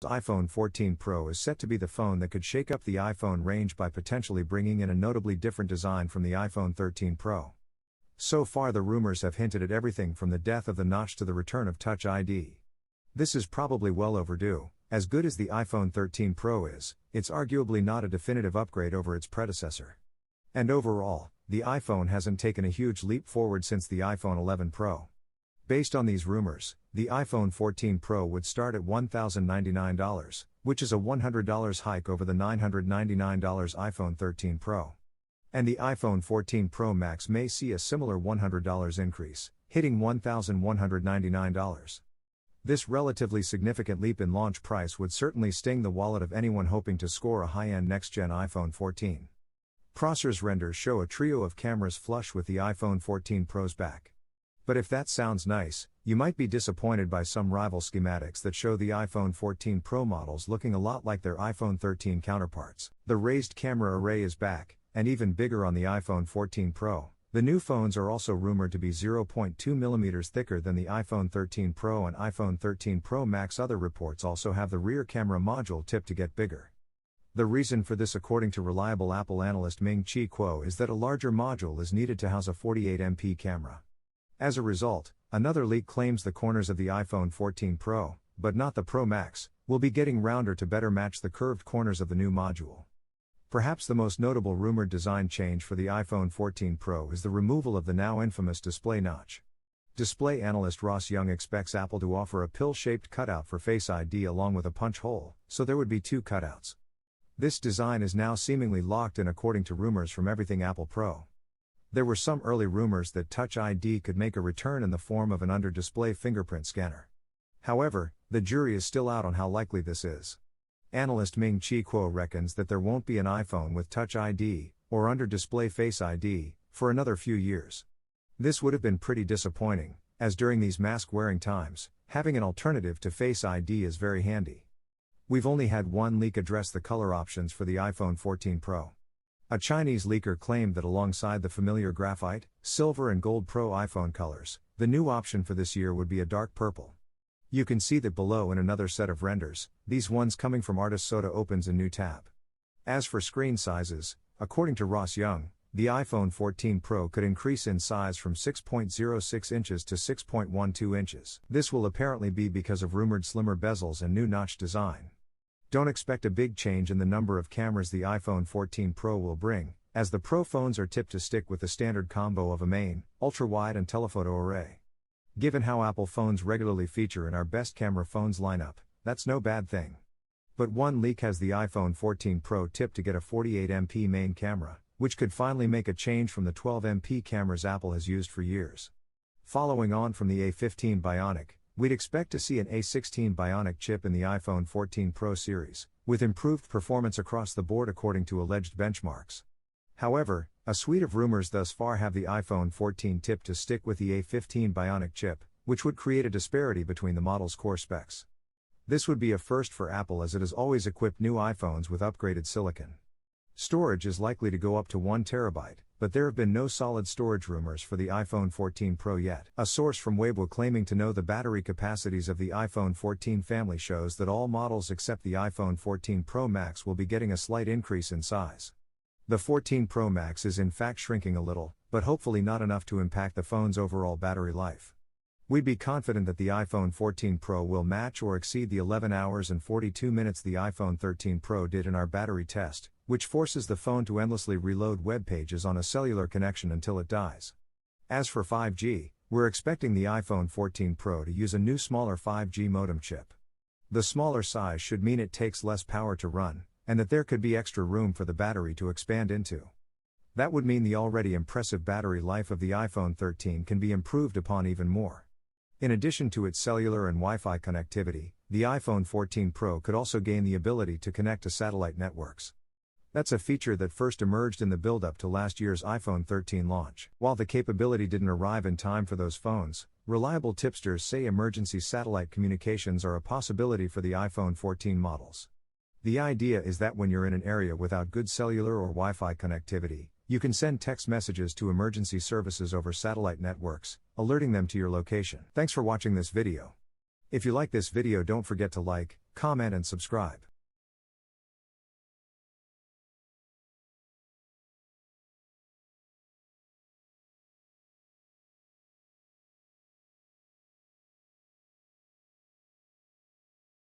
iPhone 14 Pro is set to be the phone that could shake up the iPhone range by potentially bringing in a notably different design from the iPhone 13 Pro. So far, the rumors have hinted at everything from the death of the notch to the return of Touch ID. This is probably well overdue. As good as the iPhone 13 Pro is, it's arguably not a definitive upgrade over its predecessor. And overall, the iPhone hasn't taken a huge leap forward since the iPhone 11 Pro. Based on these rumors, the iPhone 14 Pro would start at $1,099, which is a $100 hike over the $999 iPhone 13 Pro. And the iPhone 14 Pro Max may see a similar $100 increase, hitting $1,199. This relatively significant leap in launch price would certainly sting the wallet of anyone hoping to score a high-end next-gen iPhone 14. Prosser's renders show a trio of cameras flush with the iPhone 14 Pro's back. But if that sounds nice, you might be disappointed by some rival schematics that show the iPhone 14 Pro models looking a lot like their iPhone 13 counterparts. The raised camera array is back, and even bigger on the iPhone 14 Pro. The new phones are also rumored to be 0.2mm thicker than the iPhone 13 Pro and iPhone 13 Pro Max. Other reports also have the rear camera module tipped to get bigger. The reason for this, according to reliable Apple analyst Ming-Chi Kuo, is that a larger module is needed to house a 48MP camera. As a result, another leak claims the corners of the iPhone 14 Pro, but not the Pro Max, will be getting rounder to better match the curved corners of the new module. Perhaps the most notable rumored design change for the iPhone 14 Pro is the removal of the now infamous display notch. Display analyst Ross Young expects Apple to offer a pill-shaped cutout for Face ID along with a punch hole, so there would be two cutouts. This design is now seemingly locked in according to rumors from Everything Apple Pro. There were some early rumors that Touch ID could make a return in the form of an under-display fingerprint scanner. However, the jury is still out on how likely this is. Analyst Ming-Chi Kuo reckons that there won't be an iPhone with Touch ID, or under-display Face ID, for another few years. This would have been pretty disappointing, as during these mask-wearing times, having an alternative to Face ID is very handy. We've only had one leak address the color options for the iPhone 14 Pro. A Chinese leaker claimed that alongside the familiar graphite, silver and gold Pro iPhone colors, the new option for this year would be a dark purple. You can see that below in another set of renders, these ones coming from Artist Soda opens a new tab. As for screen sizes, according to Ross Young, the iPhone 14 Pro could increase in size from 6.06 inches to 6.12 inches. This will apparently be because of rumored slimmer bezels and new notch design. Don't expect a big change in the number of cameras the iPhone 14 Pro will bring, as the Pro phones are tipped to stick with the standard combo of a main, ultra-wide and telephoto array. Given how Apple phones regularly feature in our best camera phones lineup, that's no bad thing. But one leak has the iPhone 14 Pro tipped to get a 48MP main camera, which could finally make a change from the 12MP cameras Apple has used for years. Following on from the A15 Bionic, we'd expect to see an A16 Bionic chip in the iPhone 14 Pro series, with improved performance across the board according to alleged benchmarks. However, a suite of rumors thus far have the iPhone 14 tipped to stick with the A15 Bionic chip, which would create a disparity between the model's core specs. This would be a first for Apple, as it has always equipped new iPhones with upgraded silicon. Storage is likely to go up to 1 TB, but there have been no solid storage rumors for the iPhone 14 Pro yet. A source from Weibo claiming to know the battery capacities of the iPhone 14 family shows that all models except the iPhone 14 Pro Max will be getting a slight increase in size. The 14 Pro Max is in fact shrinking a little, but hopefully not enough to impact the phone's overall battery life. We'd be confident that the iPhone 14 Pro will match or exceed the 11 hours and 42 minutes the iPhone 13 Pro did in our battery test, which forces the phone to endlessly reload web pages on a cellular connection until it dies. As for 5G, we're expecting the iPhone 14 Pro to use a new smaller 5G modem chip. The smaller size should mean it takes less power to run, and that there could be extra room for the battery to expand into. That would mean the already impressive battery life of the iPhone 13 can be improved upon even more. In addition to its cellular and Wi-Fi connectivity, the iPhone 14 Pro could also gain the ability to connect to satellite networks. That's a feature that first emerged in the build-up to last year's iPhone 13 launch. While the capability didn't arrive in time for those phones, reliable tipsters say emergency satellite communications are a possibility for the iPhone 14 models. The idea is that when you're in an area without good cellular or Wi-Fi connectivity, you can send text messages to emergency services over satellite networks, alerting them to your location. Thanks for watching this video. If you like this video, don't forget to like, comment and subscribe.